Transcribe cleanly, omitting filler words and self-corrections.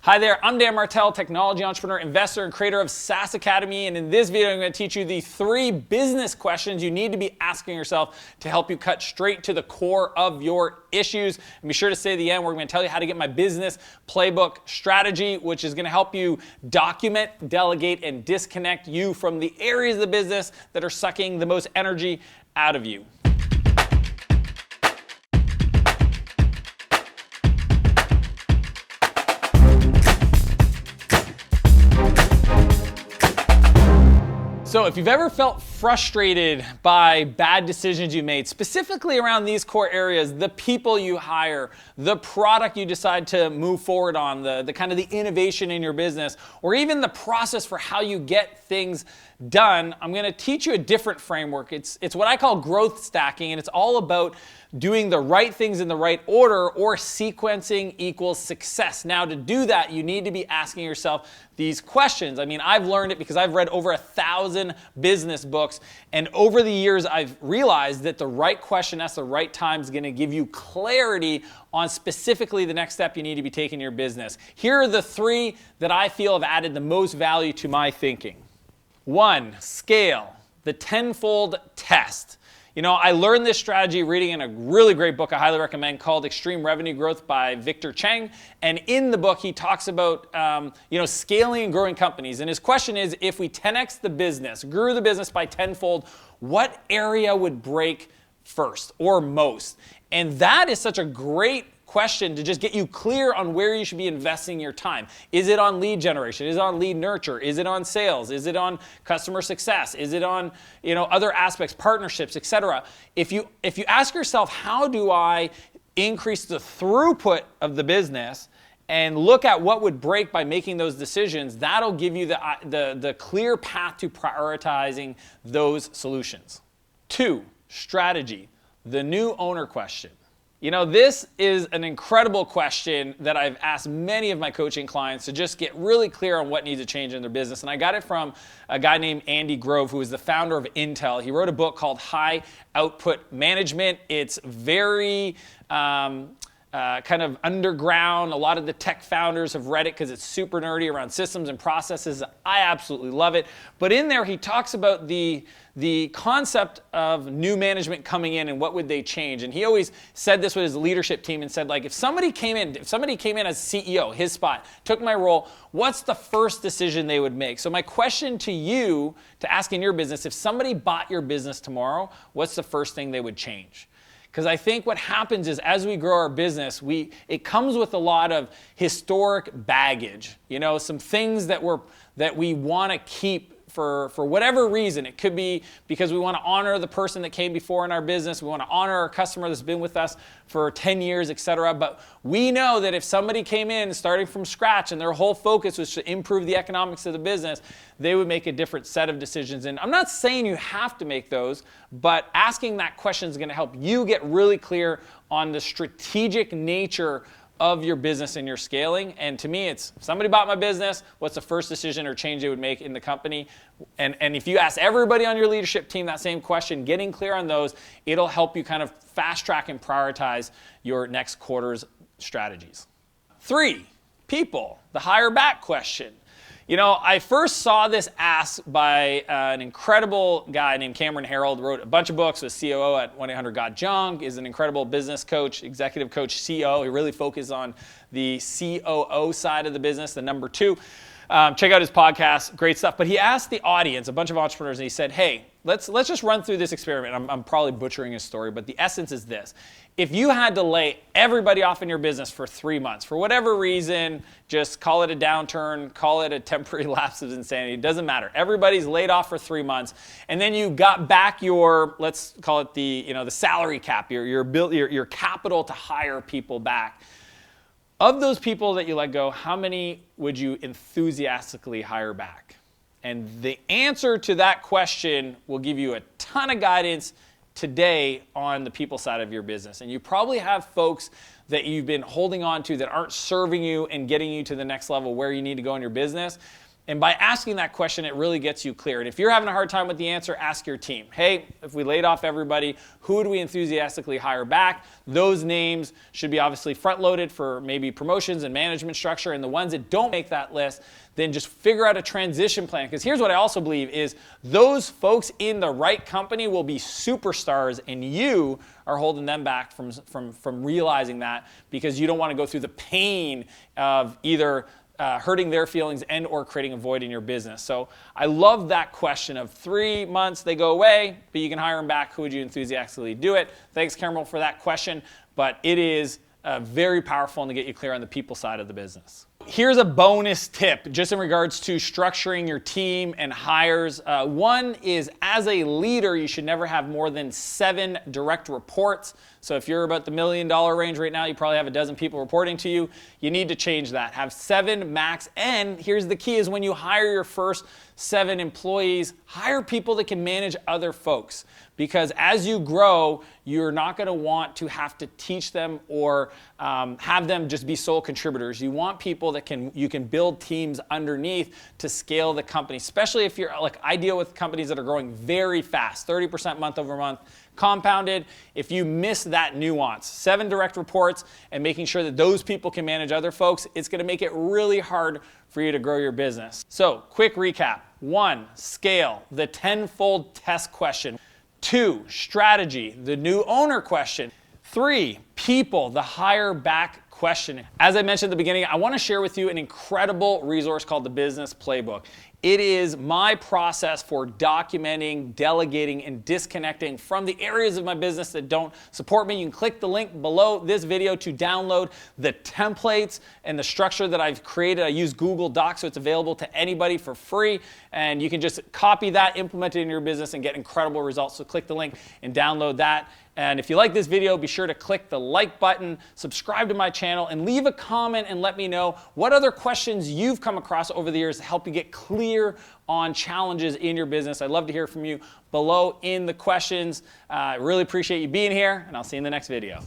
Hi there, I'm Dan Martell, technology entrepreneur, investor, and creator of SaaS Academy. And in this video, I'm going to teach you the 3 business questions you need to be asking yourself to help you cut straight to the core of your issues. And be sure to stay to the end. We're going to tell you how to get my business playbook strategy, which is going to help you document, delegate, and disconnect you from the areas of the business that are sucking the most energy out of you. So if you've ever felt frustrated by bad decisions you made, specifically around these core areas, the people you hire, the product you decide to move forward on, the kind of the innovation in your business, or even the process for how you get things done, I'm going to teach you a different framework. It's what I call growth stacking, and it's all about doing the right things in the right order, or sequencing equals success. Now, to do that, you need to be asking yourself these questions. I mean, I've learned it because I've read over 1,000 business books, and over the years, I've realized that the right question asked the right time is going to give you clarity on specifically the next step you need to be taking in your business. Here are the 3 that I feel have added the most value to my thinking. 1, scale, the tenfold test. You know, I learned this strategy reading in a really great book I highly recommend called Extreme Revenue Growth by Victor Cheng. And in the book, he talks about, scaling and growing companies. And his question is, if we 10x the business, grew the business by tenfold, what area would break first or most? And that is such a great question to just get you clear on where you should be investing your time. Is it on lead generation? Is it on lead nurture? Is it on sales? Is it on customer success? Is it on other aspects, partnerships, etc.? If you ask yourself, how do I increase the throughput of the business, and look at what would break by making those decisions, that'll give you the clear path to prioritizing those solutions. 2, strategy, the new owner question. You know, this is an incredible question that I've asked many of my coaching clients to just get really clear on what needs to change in their business. And I got it from a guy named Andy Grove, who is the founder of Intel. He wrote a book called High Output Management. It's very kind of underground. A lot of the tech founders have read it because it's super nerdy around systems and processes. I absolutely love it. But in there, he talks about the concept of new management coming in and what would they change. And he always said this with his leadership team and said, like, if somebody came in as CEO, his spot, took my role, what's the first decision they would make? So my question to you to ask in your business, if somebody bought your business tomorrow, what's the first thing they would change? Because I think what happens is, as we grow our business, it comes with a lot of historic baggage. You know, some things that we want to keep for whatever reason. It could be because we want to honor the person that came before in our business. We want to honor our customer that's been with us for 10 years, etc. But we know that if somebody came in starting from scratch and their whole focus was to improve the economics of the business, they would make a different set of decisions. And I'm not saying you have to make those, but asking that question is going to help you get really clear on the strategic nature of your business and your scaling. And to me, it's, if somebody bought my business, what's the first decision or change they would make in the company? And if you ask everybody on your leadership team that same question, getting clear on those, it'll help you kind of fast track and prioritize your next quarter's strategies. 3, people, the hire back question. You know, I first saw this asked by an incredible guy named Cameron Herold, wrote a bunch of books, was COO at 1-800-GOT-JUNK, is an incredible business coach, executive coach, CEO. He really focuses on the COO side of the business, the number 2. Check out his podcast, great stuff. But he asked the audience, a bunch of entrepreneurs, and he said, hey, let's just run through this experiment. I'm probably butchering his story, but the essence is this. If you had to lay everybody off in your business for 3 months, for whatever reason, just call it a downturn, call it a temporary lapse of insanity, it doesn't matter. Everybody's laid off for 3 months, and then you got back your, let's call it the salary cap, your capital to hire people back. Of those people that you let go, how many would you enthusiastically hire back? And the answer to that question will give you a ton of guidance today on the people side of your business. And you probably have folks that you've been holding on to that aren't serving you and getting you to the next level where you need to go in your business. And by asking that question, it really gets you clear. And if you're having a hard time with the answer, ask your team. Hey, if we laid off everybody, who would we enthusiastically hire back? Those names should be obviously front-loaded for maybe promotions and management structure. And the ones that don't make that list, then just figure out a transition plan. Because here's what I also believe is those folks in the right company will be superstars, and you are holding them back from realizing that because you don't want to go through the pain of either hurting their feelings and or creating a void in your business. So I love that question of 3 months, they go away, but you can hire them back. Who would you enthusiastically do it? Thanks, Cameron, for that question. But it is very powerful and to get you clear on the people side of the business. Here's a bonus tip just in regards to structuring your team and hires. One is, as a leader, you should never have more than 7 direct reports. So if you're about the $1 million range right now, you probably have a dozen people reporting to you. You need to change that. Have 7 max. And here's the key is when you hire your first 7 employees, hire people that can manage other folks. Because as you grow, you're not going to want to have to teach them or have them just be sole contributors. You want people that you can build teams underneath to scale the company, especially if you're like I deal with companies that are growing very fast, 30% month over month, compounded. If you miss that nuance, 7 direct reports and making sure that those people can manage other folks, it's going to make it really hard for you to grow your business. So quick recap. 1, scale, the 10-fold test question. 2, strategy, the new owner question. 3, people, the hire back question. As I mentioned at the beginning, I want to share with you an incredible resource called the Business Playbook. It is my process for documenting, delegating, and disconnecting from the areas of my business that don't support me. You can click the link below this video to download the templates and the structure that I've created. I use Google Docs, so it's available to anybody for free. And you can just copy that, implement it in your business, and get incredible results. So click the link and download that. And if you like this video, be sure to click the like button, subscribe to my channel, and leave a comment and let me know what other questions you've come across over the years to help you get clear on challenges in your business. I'd love to hear from you below in the questions. I really appreciate you being here, and I'll see you in the next video.